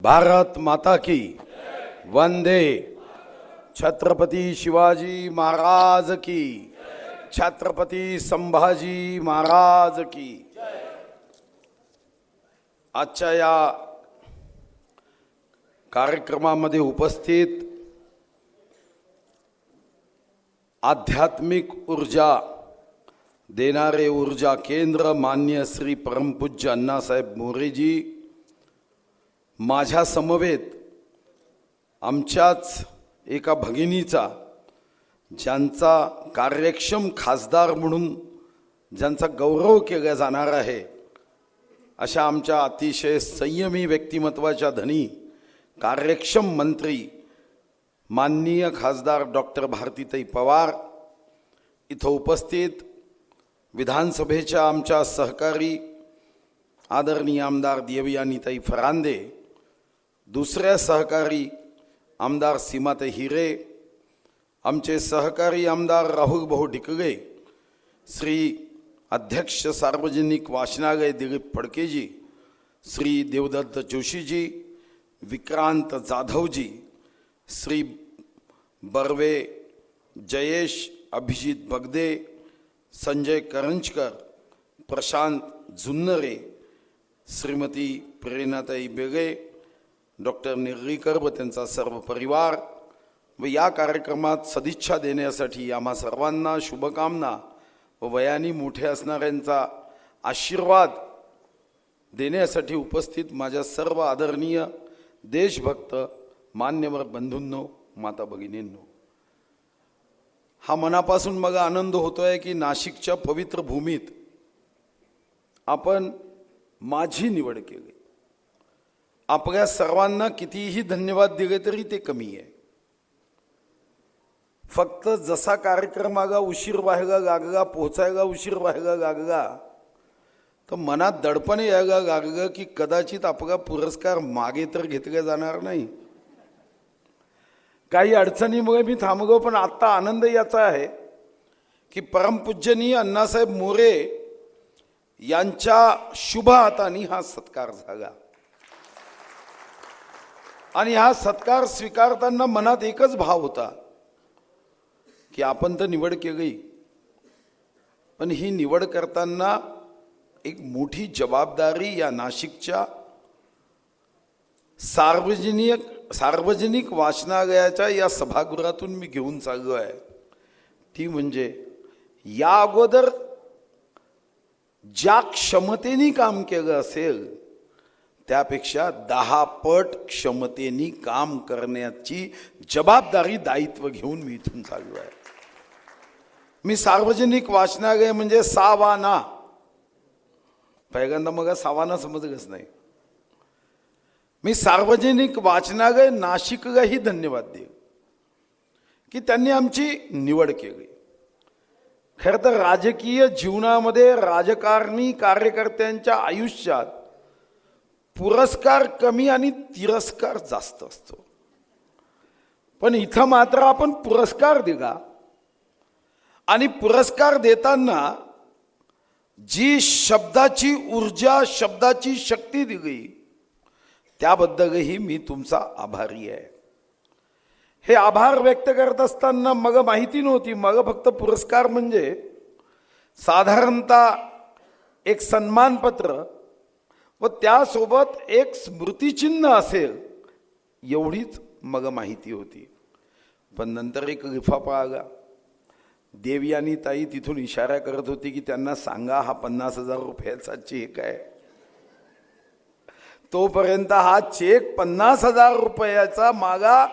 भारत माता की वंदे। छत्रपति शिवाजी महाराज की, छत्रपति संभाजी महाराज की। आजच्या या कार्यक्रमामध्ये उपस्थित आध्यात्मिक ऊर्जा देणारे ऊर्जा केंद्र मान्य श्री परमपूज्य अण्णासाहेब मोरेजी, माझ्या समवेत आमच्याच एका भगिनीचा, ज्यांचा कार्यक्षम खासदार म्हणून ज्यांचा गौरव केला जाणार आहे, अशा आमच्या अतिशय संयमी व्यक्तिमत्वाच्या धनी कार्यक्षम मंत्री माननीय खासदार डॉक्टर भारतीताई पवार, इथं उपस्थित विधानसभेच्या आमच्या सहकारी आदरणीय आमदार देवयानीताई फरांदे, दुसऱ्या सहकारी आमदार सीमाताई हिरे, आमचे सहकारी आमदार राहुल भाऊ ढिकले, श्री अध्यक्ष सार्वजनिक वाचनालय दिलीप फडकेजी, श्री देवदत्त जोशीजी, विक्रांत जाधवजी, श्री बर्वे जयेश अभिजित बगदे, संजय करंजकर, प्रशांत जुन्नरे, श्रीमती प्रेरणाताई बेगे, डॉक्टर निर्लीकर व त्यांचा सर्व परिवार व या कार्यक्रमात सदिच्छा देण्यासाठी आम्हा सर्वांना शुभकामना व वयाने मोठे असणाऱ्यांचा आशीर्वाद देण्यासाठी उपस्थित माझ्या सर्व आदरणीय देशभक्त मान्यवर बंधूंनो, माता भगिनींनो, हा मनापासून मला आनंद होतोय की नाशिकच्या पवित्र भूमीत आपण माझी निवड केली। आपल्या सर्वांना कितीही धन्यवाद दिले तरी ते कमी आहे। फक्त जसा कार्यक्रमाला उशीर व्हायला लागला, पोहोचायला उशीर व्हायला लागला, तर मनात दडपण यायला लागलं की कदाचित आपला पुरस्कार मागे तर घेतला जाणार नाही। काही अडचणीमुळे मी थांबलो, पण आता आनंद याचा आहे की परमपूज्यनीय अण्णासाहेब मोरे यांच्या शुभ हाताने हा सत्कार झाला आणि हा सत्कार स्वीकारताना मनात एकच भाव होता की आपण तर निवड केली, पण ही निवड करताना एक मोठी जबाबदारी या नाशिकच्या सार्वजनिक वाचनालयाच्या या सभागृहातून मी घेऊन चाललो आहे। ती म्हणजे या अगोदर ज्या क्षमतेने काम केलं असेल त्यापेक्षा 10 पट क्षमतेने काम करण्याची जबाबदारी, दायित्व घेऊन मी इथून चाललो आहे। मी सार्वजनिक वाचनालय म्हणजे सावाना, पहिल्यांदा मग सावाना समजलंच नाही। मी सार्वजनिक वाचनालय नाशिकलाही धन्यवाद देईन की त्यांनी आमची निवड केली। खरं तर राजकीय जीवनामध्ये राजकारणी कार्यकर्त्यांच्या आयुष्यात पुरस्कार कमी आणि तिरस्कार जास्त असतो, पण इथं मात्र आपण पुरस्कार दिला आणि पुरस्कार देताना जी शब्दाची ऊर्जा, शब्दाची शक्ती दिली त्याबद्दलही मी तुमचा आभारी आहे। हे आभार व्यक्त करत असताना मला माहिती नव्हती, मला फक्त पुरस्कार म्हणजे साधारणतः एक सन्मानपत्र व त्यासोबत एक स्मृतिचिन्ह असेल एवढीच मला माहिती होती। पण नंतर एक लिफाफा आला। देवयानीताई तिथून इशारा करत होती की त्यांना सांगा हा 50,000 रुपयाचा चेक आहे। तोपर्यंत हा चेक 50,000 रुपयाचा मागा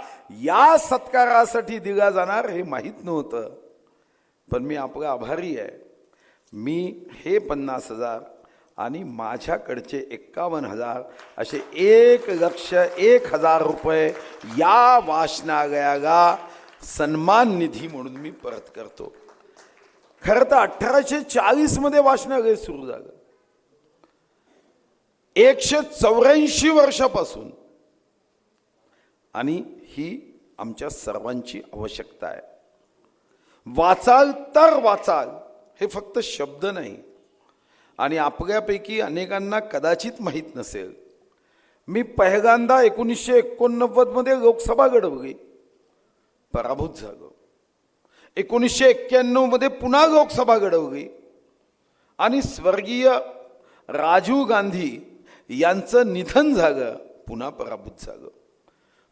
या सत्कारासाठी दिला जाणार हे माहीत नव्हतं। पण मी आपला आभारी आहे। मी हे 50,000 आणि माझ्याकडचे 51,000 असे 1,01,000 रुपये या वाचनालयाला सन्मान निधी म्हणून मी परत करतो। खरं तर 1840 मध्ये वाचनालय सुरू झालं, 184 वर्षापासून, आणि ही आमच्या सर्वांची आवश्यकता आहे। वाचाल तर वाचाल हे फक्त शब्द नाही, आणि आपल्यापैकी अनेकांना कदाचित माहीत नसेल, मी पहिल्यांदा 1989 मध्ये लोकसभा लढवली, पराभूत झालो. 1991 मध्ये पुन्हा लोकसभा लढवली आणि स्वर्गीय राजीव गांधी यांचं निधन झालं, पुन्हा पराभूत झालं.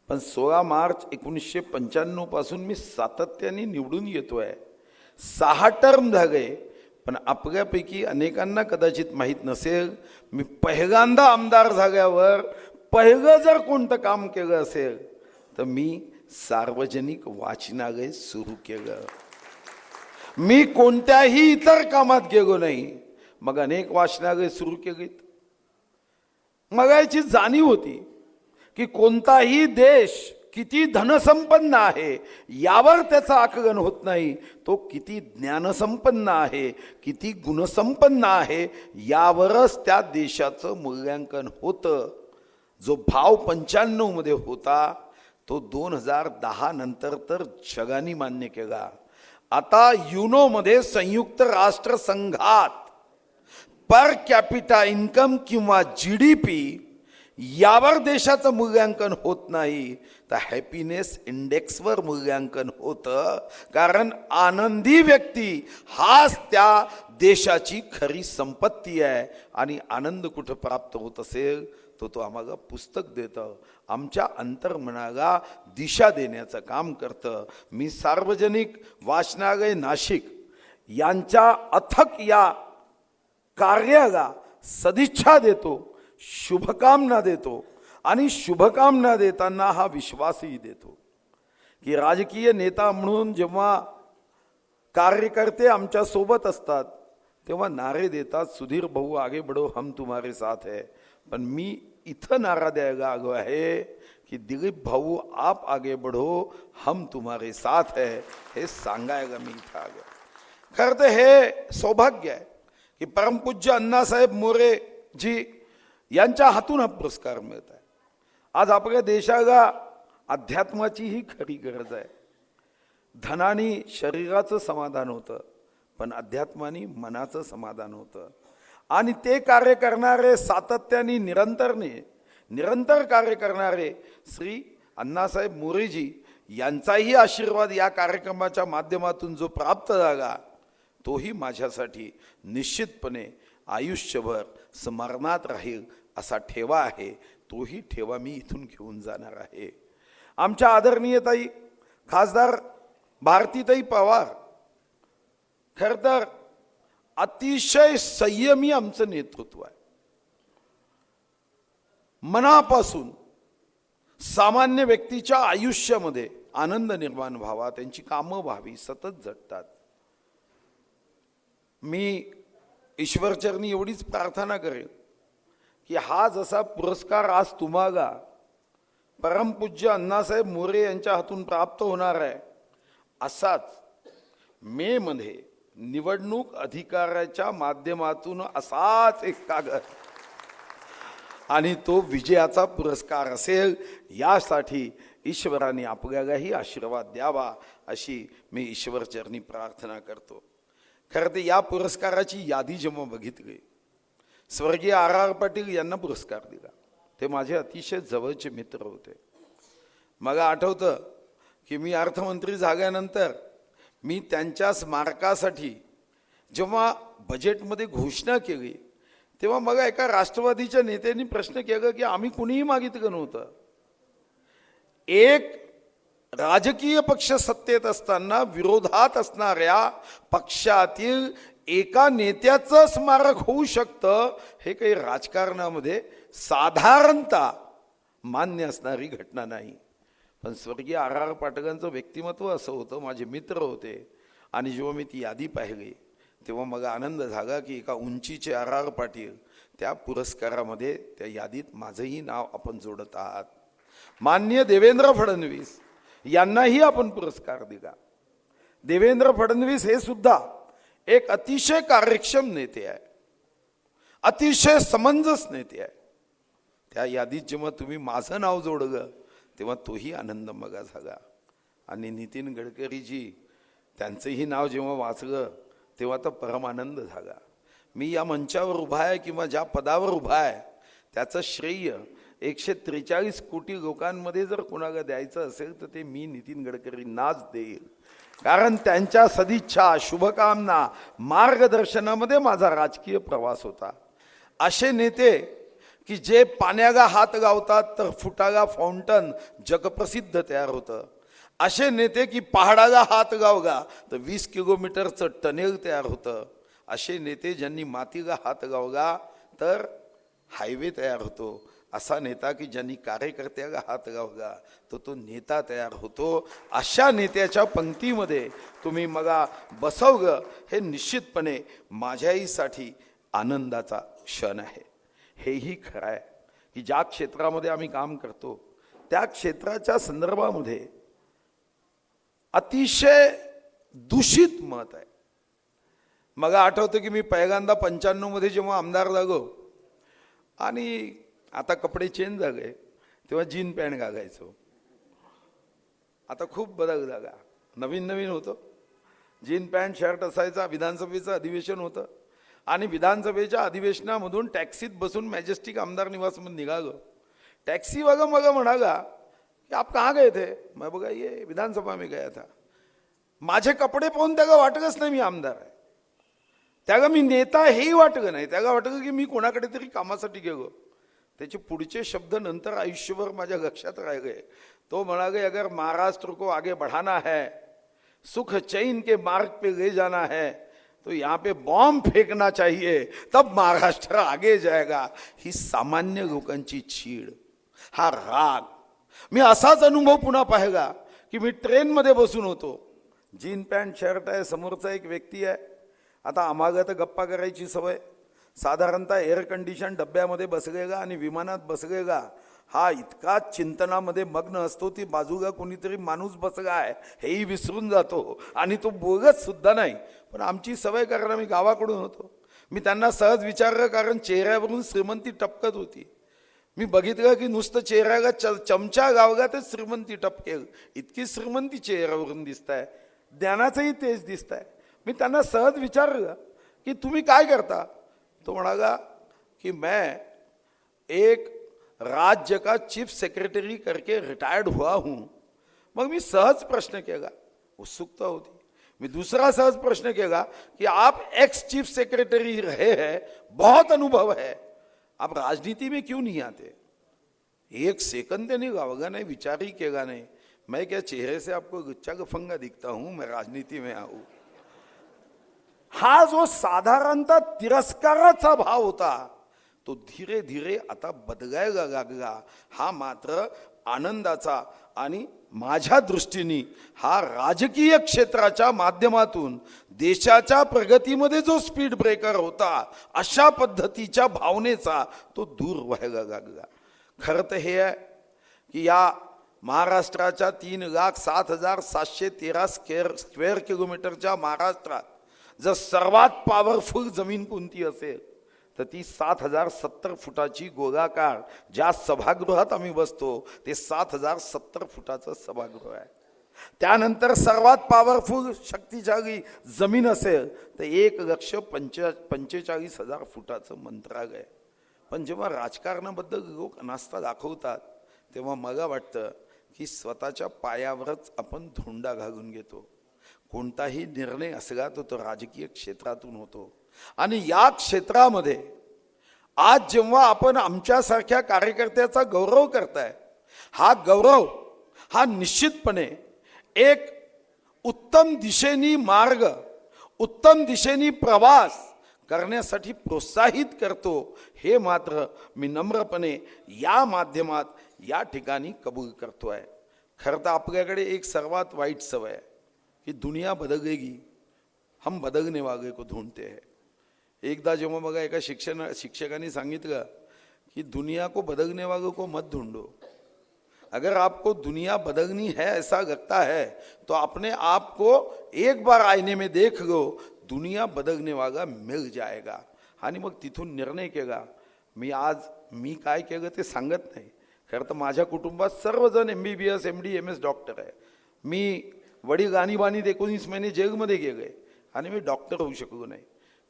पण 16 मार्च 1995 पासून मी सातत्याने निवडून येतोय. 6 टर्म झाले. पण आपल्यापैकी अनेकांना कदाचित माहीत नसेल, मी पहिल्यांदा आमदार झाल्यावर पहिलं जर कोणतं काम केलं असेल तर मी सार्वजनिक वाचनालय सुरू केलं. मी कोणत्याही इतर कामात गेलो नाही. मग अनेक वाचनालय सुरू केलीत. मग याची जाणीव होती की कोणताही देश किती धनसंपन्न आहे यावर त्याचं आकलन होत नाही, तो किती ज्ञानसंपन्न आहे, किती गुणसंपन्न आहे यावरच त्या देशाचं मूल्यांकन होतं. जो भाव 95 मध्ये होता तो 2010 नंतर तर जगाने मान्य केला. आता युनो मध्ये संयुक्त राष्ट्र संघात पर कॅपिटा इन्कम किंवा जीडीपी यावर देशाचं मूल्यांकन होत नाही, तर हॅपीनेस इंडेक्सवर मूल्यांकन होतं. कारण आनंदी व्यक्ती हाच त्या देशाची खरी संपत्ती आहे. आणि आनंद कुठं प्राप्त होत असेल तो आम्हाला पुस्तक देतं, आमच्या अंतर्मनाला दिशा देण्याचं काम करतं. मी सार्वजनिक वाचनालय नाशिक यांच्या अथक या कार्याला सदिच्छा देतो, शुभकामना देतो. आणि शुभकामना देताना हा विश्वासही देतो की राजकीय नेता म्हणून जेव्हा कार्यकर्ते आमच्या सोबत असतात तेव्हा नारे देतात, सुधीर भाऊ आगे बढ़ो हम तुम्हारे साथ है. पण मी इथं नारा द्यायला आलो आहे की दिलीप भाऊ आप आगे बढ़ो हम तुम्हारे साथ है, हे सांगायला मी इथं आलो. खरं तर हे सौभाग्य आहे की परमपूज्य अण्णासाहेब मोरे जी यांच्या हातून हा पुरस्कार मिळत आहे. आज आपल्या देशाला अध्यात्माचीही खरी गरज आहे. धनाने शरीराचं समाधान होतं, पण अध्यात्माने मनाचं समाधान होतं. आणि ते कार्य करणारे सातत्याने निरंतर कार्य करणारे श्री अण्णासाहेब मोरेजी यांचाही आशीर्वाद या कार्यक्रमाच्या माध्यमातून जो प्राप्त झाला तोही माझ्यासाठी निश्चितपणे आयुष्यभर स्मरणात राहील असा ठेवा आहे. तोही ठेवा मी इथून घेऊन जाणार आहे. आमच्या आदरणीय ताई खासदार भारतीताई पवार खरं तर अतिशय संयमी आमचं नेतृत्व आहे. मनापासून सामान्य व्यक्तीच्या आयुष्यामध्ये आनंद निर्माण व्हावा, त्यांची कामं व्हावी, सतत झटतात. मी ईश्वरचरणी एवढीच प्रार्थना करेन की हा जसा पुरस्कार आज तुम्हाला परमपूज्य अण्णासाहेब मोरे यांच्या हातून प्राप्त होणार आहे, असाच मे मध्ये निवडणूक अधिकाऱ्याच्या माध्यमातून असाच एक कागद आणि तो विजयाचा पुरस्कार असेल, यासाठी ईश्वराने आपल्यालाही आशीर्वाद द्यावा अशी मी ईश्वरचरणी प्रार्थना करतो. खरं तर या पुरस्काराची यादी जेव्हा बघितली, स्वर्गीय RR पाटील यांना पुरस्कार दिला. ते माझे अतिशय जवळचे मित्र होते. मला आठवतं की मी अर्थमंत्री झाल्यानंतर मी त्यांच्या स्मारकासाठी जेव्हा बजेटमध्ये घोषणा केली तेव्हा मला एका राष्ट्रवादीच्या नेत्यांनी प्रश्न केला की आम्ही कुणीही मागितलं नव्हतं. एक राजकीय पक्ष सत्तेत असताना विरोधात असणाऱ्या पक्षातील एका नेत्याचं स्मारक होऊ शकतं, हे काही राजकारणामध्ये साधारणतः मान्य असणारी घटना नाही. पण स्वर्गीय RR पाटलांचं व्यक्तिमत्व असं होतं, माझे मित्र होते. आणि जेव्हा मी ती यादी पाहिली तेव्हा मला आनंद झाला की एका उंचीचे RR पाटील त्या पुरस्कारामध्ये, त्या यादीत माझंही नाव आपण जोडत आहात. माननीय देवेंद्र फडणवीस यांनाही आपण पुरस्कार दिला. देवेंद्र फडणवीस हे सुद्धा एक अतिशय कार्यक्षम नेते आहे, अतिशय समंजस नेते आहे. त्या यादीत जेव्हा तुम्ही माझं नाव जोडलं तेव्हा तोही आनंद मला झाला. आणि नितीन गडकरीजी त्यांचंही नाव जेव्हा वाचलं तेव्हा तर परम आनंद झाला. मी या मंचावर उभा आहे किंवा ज्या पदावर उभा आहे त्याचं श्रेय 143 कोटी लोकांमध्ये जर कोणाला द्यायचं असेल तर ते मी नितीन गडकरींनाच देईल, कारण त्यांच्या सदिच्छा, शुभकामना, मार्गदर्शनामध्ये माझा राजकीय प्रवास होता. असे नेते की जे पाण्याला हात लावतात तर फुटाला फाउंटन जगप्रसिद्ध तयार होतं. असे नेते की पहाडाला हात लावला तर 20 किलोमीटरचं टनेल तयार होतं. असे नेते ज्यांनी मातीला हात लावला तर हायवे तयार होतो. असा नेता की ज्यांनी कार्यकर्त्याला हात लावला तर तो नेता तयार होतो. अशा नेत्याच्या पंक्तीमध्ये तुम्ही मला बसवलं हे निश्चितपणे माझ्याहीसाठी आनंदाचा क्षण आहे. हेही खरं आहे की ज्या क्षेत्रामध्ये आम्ही काम करतो त्या क्षेत्राच्या संदर्भामध्ये अतिशय दूषित मत आहे. मला आठवतं की मी पहिल्यांदा 95 मध्ये जेव्हा आमदार झालो आणि आता कपडे चेंज झाले, तेव्हा जीन पॅन्ट घालायचो. आता खूप बदल झाला. नवीन नवीन होतं, जीन पॅन्ट शर्ट असायचा. विधानसभेचं अधिवेशन होतं आणि विधानसभेच्या अधिवेशनामधून टॅक्सीत बसून मॅजेस्टिक आमदार निवासमध्ये निघालो. टॅक्सीवाला मग म्हणाला की आप कहाँ गए थे? मैं बघा ये विधानसभा में गया था. माझे कपडे पाहून त्याला वाटलंच नाही मी आमदार आहे, त्याला मी नेता हेही वाटलं नाही. त्याला वाटलं की मी कोणाकडे तरी कामासाठी गेलो. त्याचे पुढचे शब्द नंतर आयुष्यभर माझ्या लक्षात राहिले. तो म्हणाले, अगर महाराष्ट्र को आगे बढ़ाना है, सुख चैन के मार्ग पे ले जाना है, तो यहाँ पे बॉम्ब फेकना चाहिए, तब महाराष्ट्र आगे जाएगा. ही सामान्य लोकांची चीड, हा राग. मी असाच अनुभव पुन्हा पाहिला की मी ट्रेनमध्ये बसून होतो, जीन पॅन्ट शर्ट आहे, समोरचा एक व्यक्ती आहे. आता आम्हाला तर गप्पा करायची सवय, साधारणतः एअर कंडिशन डब्यामध्ये बसलेला आणि विमानात बसलेला हा इतका चिंतनामध्ये मग्न असतो, ती बाजूला कोणीतरी माणूस बसला आहे हेही विसरून जातो आणि तो बोगत सुद्धा नाही. पण आमची सवय, कारण आम्ही गावाकडून होतो. मी त्यांना सहज विचारलं, कारण चेहऱ्यावरून श्रीमंती टपकत होती. मी बघितलं की नुसतं चेहऱ्याला चमचा गावगा तर श्रीमंती टपकेल, इतकी श्रीमंती चेहऱ्यावरून दिसत आहे, ज्ञानाचंही तेज दिसत आहे. मी त्यांना सहज विचारलं की तुम्ही काय करता? तो म्हणाला कि मैं एक राज्य का चीफ सेक्रेटरी करके रिटायर्ड हुआ हूं. मग मी सहज प्रश्न केला, उत्सुकता होती. मी दूसरा सहज प्रश्न केला कि आप एक्स चीफ सेक्रेटरी रहे हैं, बहुत अनुभव है, आप राजनीति में क्यों नहीं आते? एक सेकंद नहीं गावगा नहीं, विचार ही केगा नहीं. मैं क्या चेहरे से आपको गुच्चा गफंगा दिखता हूं, मैं राजनीति में आऊं? हा जो साधारणतः तिरस्काराचा भाव होता तो धीरे धीरे आता बदलायला लागला. हा मात्र आनंदाचा आणि माझ्या दृष्टीने हा राजकीय क्षेत्राच्या माध्यमातून देशाच्या प्रगतीमध्ये जो स्पीड ब्रेकर होता, अशा पद्धतीच्या भावनेचा तो दूर व्हायला लागला. खरं तर हे आहे की या महाराष्ट्राच्या 3,07,713 स्क्वेअर किलोमीटरच्या महाराष्ट्रात जर सर्वात पॉवरफुल जमीन कोणती असेल तर ती 7,070 फुटाची गोलाकार ज्या सभागृहात आम्ही बसतो ते 7,070 फुटाचं सभागृह आहे. त्यानंतर सर्वात पॉवरफुल शक्तिशाली जमीन असेल तर 1,45,000 फुटाचं मंत्रालय. पण जेव्हा राजकारणाबद्दल लोक अनास्था दाखवतात तेव्हा मला वाटतं की स्वतःच्या पायावरच आपण धोंडा घालून घेतो. कोणताही निर्णय असला तो राजकीय क्षेत्रातून होतो आणि या क्षेत्रामध्ये आज जेव्हा आपण आमच्यासारख्या कार्यकर्त्याचा गौरव करताय, हा गौरव हा निश्चितपणे एक उत्तम दिशेनी मार्ग, उत्तम दिशेनी प्रवास करण्यासाठी प्रोत्साहित करतो. हे मात्र मी नम्रपणे या माध्यमात या ठिकाणी कबूल करतोय. खरं तर आपल्याकडे एक सर्वात वाईट सवय आहे कि दुनिया बदलेगी, हम बदलने वाले को ढूंढते हैं. एकदा जेव्हा बघा एका शिक्षकाने सांगितलं कि दुनिया को बदलने वालों को मत ढूंढो. अगर आपको दुनिया बदलनी है ऐसा लगता है तो अपने आप को एक बार आईने में देख लो, दुनिया बदलने वाला मिल जाएगा. आणि मग तिथून निर्णय केला. मी काय केलं ते सांगत नाही. खरं तर माझ्या कुटुंबात सर्वजण MBBS MD MS डॉक्टर आहे. मी वडील आणीबाणीत 19 महिने जेलमध्ये गेले आणि मी डॉक्टर होऊ शकलो नाही.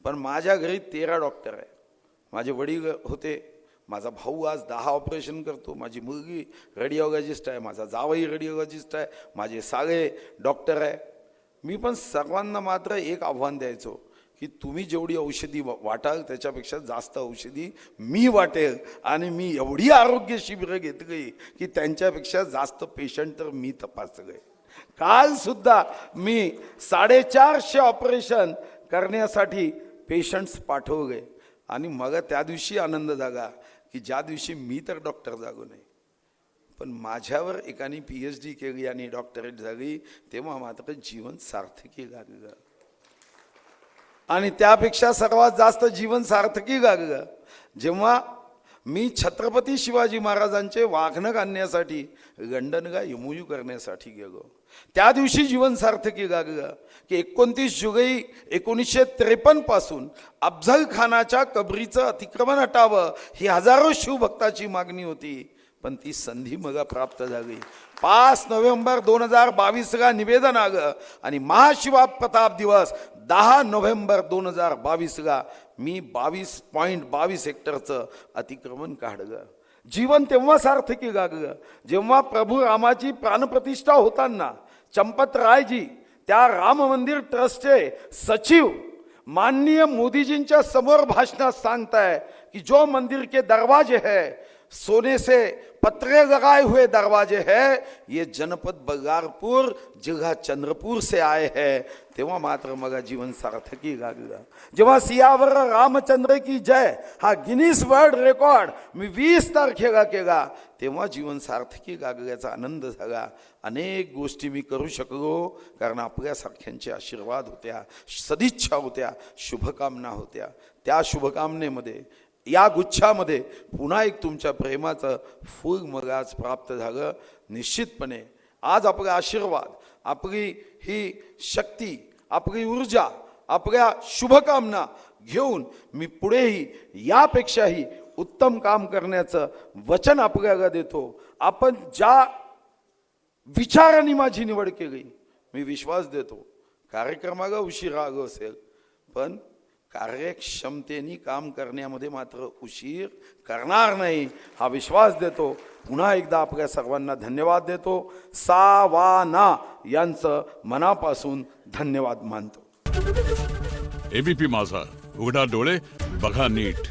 पण माझ्या घरी 13 डॉक्टर आहे. माझे वडील होते, माझा भाऊ आज 10 ऑपरेशन करतो, माझी मुलगी रेडिओलॉजिस्ट आहे, माझा जावई रेडिओलॉजिस्ट आहे, माझे साळे डॉक्टर आहे. मी पण सर्वांना मात्र एक आव्हान द्यायचो की तुम्ही जेवढी औषधी वाटाल त्याच्यापेक्षा जास्त औषधी मी वाटेल, आणि मी एवढी आरोग्य शिबिरं घेतली की त्यांच्यापेक्षा जास्त पेशंट तर मी तपासले. काल सुद्धा मी 450 ऑपरेशन करण्यासाठी पेशंट्स पाठवले, आणि मग त्या दिवशी आनंद जागा की ज्या दिवशी मी तर डॉक्टर जागो नाही, पण माझ्यावर एकाने PhD केली आणि डॉक्टरेट झाली, तेव्हा मात्र जीवन सार्थकी लागलं. आणि त्यापेक्षा सर्वात जास्त जीवन सार्थकी लागलं जेव्हा मी छत्रपती शिवाजी महाराजांचे वाघनख आणण्यासाठी लंडनला MOU करण्यासाठी गेलो. त्या दिवशी जीवन सार्थकी लागलं की 29 जुलै 1953 पासून अफजल खानाच्या कबरीचं अतिक्रमण हटावं ही हजारो शिवभक्ताची मागणी होती, पण ती संधी मला प्राप्त झाली. 5 नोव्हेंबर 2022ला निवेदन आलं आणि महाशिवा प्रताप दिवस 10 नोव्हेंबर 2022ला मी 22.22 हेक्टरचं अतिक्रमण काढलं. जीवन तेव्हा सार्थकी लागलं जेव्हा प्रभू रामाची प्राणप्रतिष्ठा होताना चंपतरायजी त्या राम मंदिर ट्रस्टचे सचिव माननीय मोदीजींच्या समोर भाषणात सांगताय कि जो मंदिर के दरवाजे है सोने से पत्रे लगाए हुए दरवाजे है, ये जनपद बल्लारपुर जिल्हा चंद्रपूर से आए हैं. तेव्हा मात्र मग जीवन सार्थकी लागलं. जेव्हा सियावर रामचंद्र की जय हा गिनीस वर्ल्ड रेकॉर्ड मी 20 तारखेला केला, तेव्हा जीवन सार्थकी लागल्याचा आनंद झाला. अनेक गोष्टी मी करू शकलो कारण आपल्यासारख्यांचे आशीर्वाद होत्या, सदिच्छा होत्या, शुभकामना होत्या. त्या शुभकामनेमध्ये या गुच्छामध्ये पुन्हा एक तुमच्या प्रेमाचं फूल मग आज प्राप्त झालं. निश्चितपणे आज आपला आशीर्वाद, आपली ही शक्ती, आपली ऊर्जा, आपल्या शुभकामना घेऊन मी पुढेही यापेक्षाही उत्तम काम करण्याचं वचन आपल्याला देतो. आपण ज्या विचारांनी माझी निवड केली, मी विश्वास देतो कार्यक्रमाला उशीर आलो असेल, पण कार्यक्षमतेने काम करण्यामध्ये मात्र उशीर करणार नाही हा विश्वास देतो. पुन्हा एकदा आपल्या सर्वांना धन्यवाद देतो. सावाना यांचं मनापासून धन्यवाद मानतो. ABP माझा, उघडा डोळे बघा नीट.